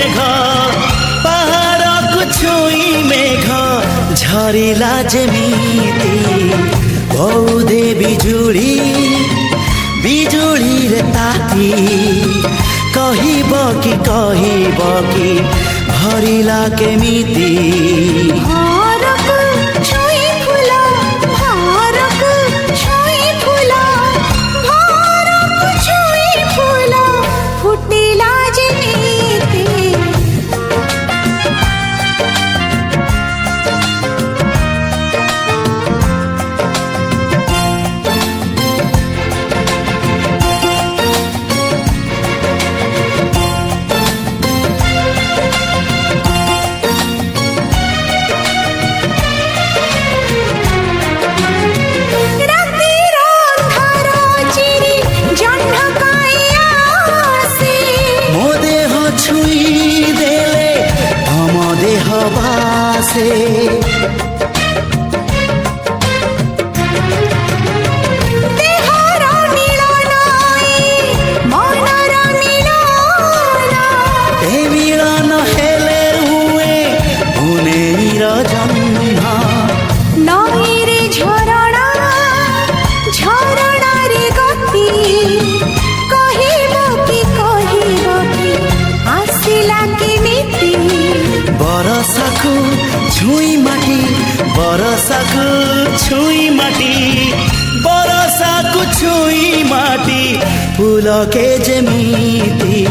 मेघ पाहाड़କୁ ଛୁଇଁ मेघ ଝରିଲା ଯେମିତି ବଉଦେ ବିଜୁଳି ବିଜୁଳିରେ ତାତି କହିବ କି ଭରିଲା କେମିତି ଘରକୁ ଛୁଇଁ ଫୁଲ ଘରକୁ ଛୁଇଁ ଫୁଲ ଘରକୁ ଛୁଇଁ ଫୁଲ ଫୁଟିଲା ଯେମିତି बासे देहर मिलन मनर मिलन ए मिलन हेले हुए पुनेर जन्म नईरे झरणा झरणारे गति कहब कि आसिला केमिति बरसाको छुई माटी बरसाको छुई माटी बरसाको छुई माटी फूल के जेमिति